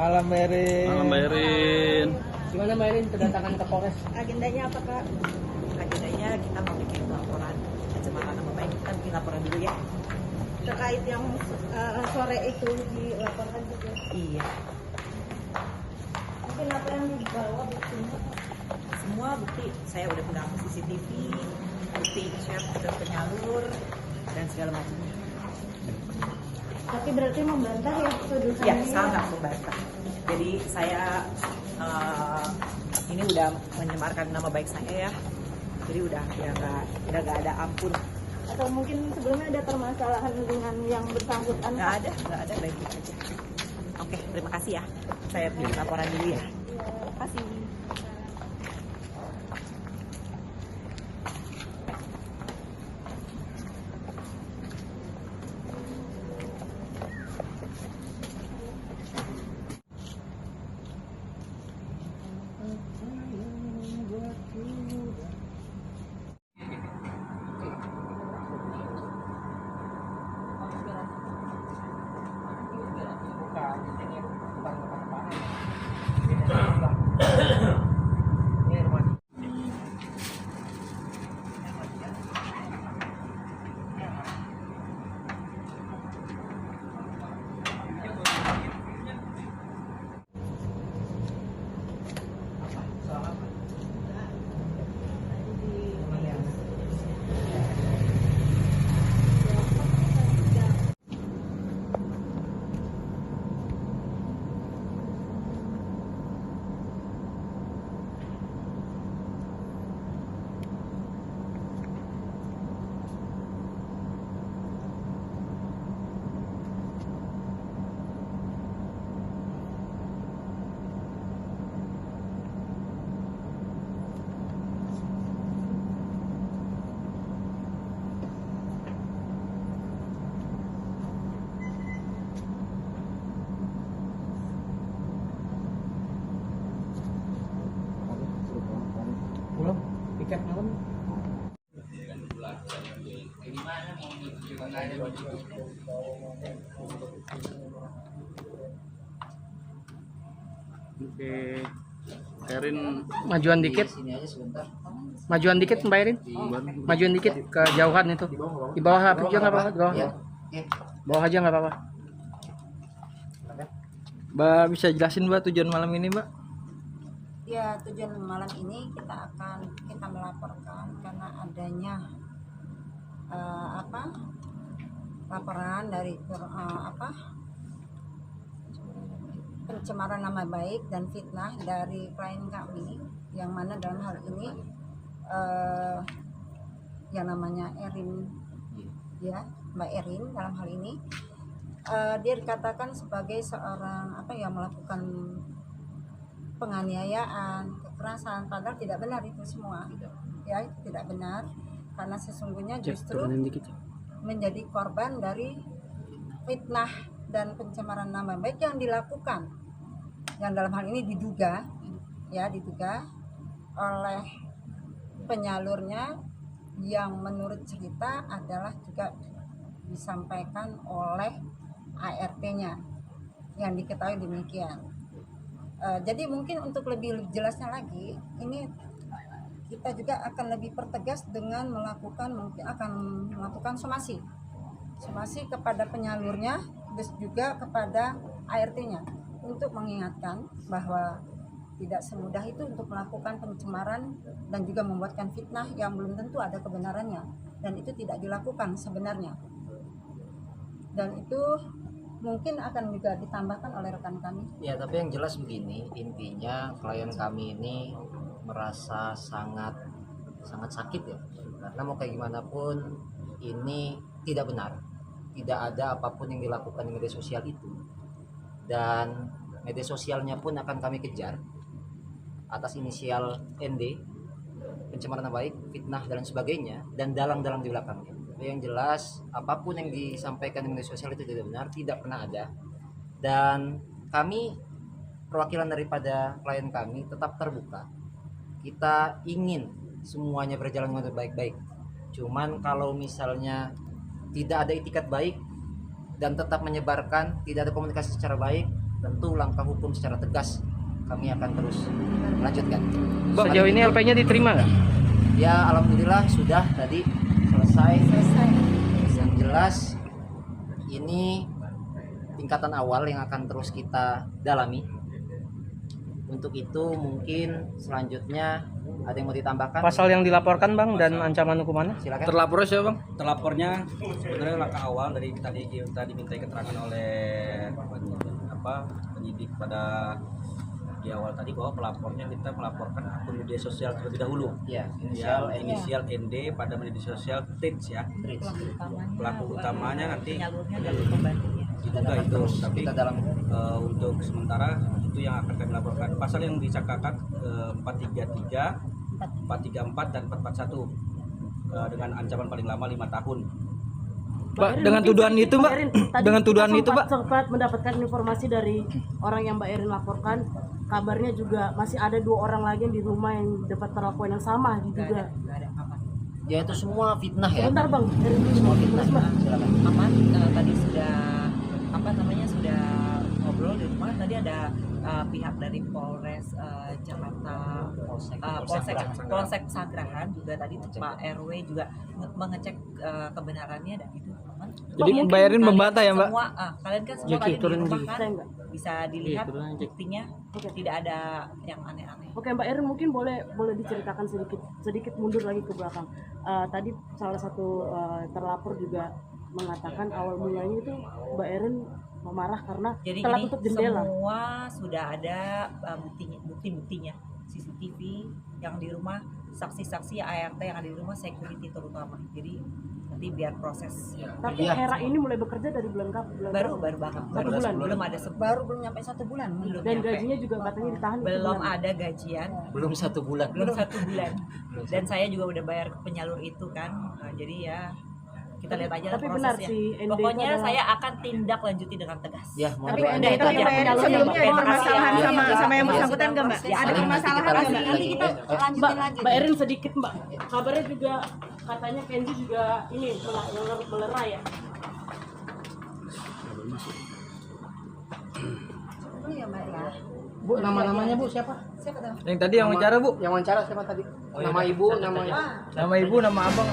Malam Erin. Malam Mbak Erin. Gimana Mbak Erin kedatangan ke Polres? Agendanya apa Kak? Agendanya kita mau bikin laporan pencemaran nama baik. Kita bikin laporan dulu ya. Terkait yang sore itu dilaporkan juga. Iya. Mungkin apa yang dibawa buktinya? Semua bukti saya udah pegang CCTV, bukti share ke penyalur dan segala macam. Tapi berarti membantah ya tuduhan Ya, ini? sangat membantah. Jadi saya ini udah menyemarkan nama baik saya ya. Jadi udah nggak ada ampun. Atau mungkin sebelumnya ada permasalahan dengan yang bersangkutan? Nggak ada baik-baik aja. Oke, terima kasih ya. Saya bikin laporan dulu ya. Terima kasih. Belum. Tiket malam. Oke. Erin Majuan dikit. Majuan dikit Mbak Erin. Majuan dikit ke jauhan itu. Di bawah aja nggak apa-apa. Di bawah. Bawah aja nggak apa-apa. Mbak bisa jelasin Mbak tujuan malam ini Mbak? Ya, tujuan malam ini kita melaporkan karena adanya laporan dari pencemaran nama baik dan fitnah dari klien kami, yang mana dalam hal ini yang namanya Erin, ya Mbak Erin dalam hal ini dia dikatakan sebagai seorang melakukan penganiayaan, kekerasan, padahal tidak benar itu semua. Ya, itu tidak benar karena sesungguhnya justru menjadi korban dari fitnah dan pencemaran nama baik yang dilakukan, yang dalam hal ini diduga oleh penyalurnya, yang menurut cerita adalah juga disampaikan oleh ART-nya yang diketahui demikian. Jadi mungkin untuk lebih jelasnya lagi, ini kita juga akan lebih pertegas dengan akan melakukan somasi kepada penyalurnya, terus juga kepada ART-nya untuk mengingatkan bahwa tidak semudah itu untuk melakukan pencemaran dan juga membuatkan fitnah yang belum tentu ada kebenarannya, dan itu tidak dilakukan sebenarnya. Dan itu mungkin akan juga ditambahkan oleh rekan kami. Ya, tapi yang jelas begini, intinya klien kami ini merasa sangat sakit ya, karena mau kayak gimana pun ini tidak benar, tidak ada apapun yang dilakukan di media sosial itu, dan media sosialnya pun akan kami kejar atas inisial ND, pencemaran nama baik, fitnah dan sebagainya, dan dalang-dalang di belakangnya. Tapi yang jelas apapun yang disampaikan di media sosial itu tidak benar, tidak pernah ada, dan kami perwakilan daripada klien kami tetap terbuka. Kita ingin semuanya berjalan dengan baik-baik. Cuman kalau misalnya tidak ada itikat baik dan tetap menyebarkan, tidak ada komunikasi secara baik, tentu langkah hukum secara tegas kami akan terus lanjutkan. Sejauh ini LP-nya diterima nggak? Ya alhamdulillah sudah tadi selesai. Yang jelas ini tingkatan awal yang akan terus kita dalami. Untuk itu mungkin selanjutnya ada yang mau ditambahkan? Pasal yang dilaporkan Bang dan ancaman hukumannya? Silakan. Terlapornya siapa bang? Terlapornya sebenarnya langkah awal dari tadi kita dimintai keterangan oleh penyidik pada di awal tadi bahwa pelapornya kita melaporkan akun media sosial terlebih dahulu. Ya, Inisial ND pada media sosial Trits ya. Pelaku utamanya nanti Penyalurnya dan pembantunya. juga itu, tapi kita dalam untuk sementara itu yang akan kami laporkan. Pasal yang disangkakan 433, 434 dan 441 dengan ancaman paling lama 5 tahun. Mbak, dengan tuduhan itu mbak, dengan tuduhan itu mbak, sempat mendapatkan informasi dari orang yang Mbak Erin laporkan, kabarnya juga masih ada 2 orang lagi yang di rumah yang dapat perlakuan yang sama juga. ya itu semua fitnah ya. Sebentar Bang, Erin dulu. Semua fitnah. Terus, Mbak. Silakan. Aman, tadi sudah sudah ngobrol di rumah. Tadi ada pihak dari Polres Jakarta, Polsek Sagrahan juga tadi Pak RW juga mengecek kebenarannya dan itu aman. jadi Mbak Erin membantah ya mbak? Semua, kalian kan semua Jeki, tadi di turun, rumah Jeki. kan bisa dilihat turun aja. buktinya tidak ada yang aneh-aneh. Oke Mbak Erin, mungkin boleh diceritakan sedikit mundur lagi ke belakang. Tadi salah satu terlapor juga mengatakan awal mulanya itu Mbak Erin memarah karena Jadi telah gini, tutup jendela. semua sudah ada bukti-buktinya, CCTV yang di rumah, saksi-saksi ART yang ada di rumah, security terutama. Jadi nanti biar proses. Tapi Iya. Hera ini mulai bekerja dari bulan Baru banget. Satu bulan. Belum ada Belum nyampe 1 bulan. belum dan nyampe. gajinya juga katanya ditahan. itu Belum bulan. ada gajian, Belum 1 bulan. belum 1 bulan. Dan saya juga udah bayar ke penyalur itu kan. Jadi ya kita lihat aja Tapi benar prosesnya. si ND itu Pokoknya adalah- saya akan tindak lanjuti dengan tegas. Ya, mohon Tapi doanya. Anda itu Itu ada aja. Pak Erin sebelumnya ada permasalahan sama yang Iya. bersangkutan nggak Mbak? Iya. Ada Nanti permasalahan kita nggak lanjut Mbak? lagi. Mbak, Mbak Erin sedikit Mbak. Kabarnya juga katanya Kenzi juga ini melerai ya. Oh iya mbak ya. Bu, nama-namanya Bu siapa? Siapa tuh? Yang tadi yang wawancara bu, Yang wawancara siapa tadi? Nama ibu, nama nama ibu, nama abang.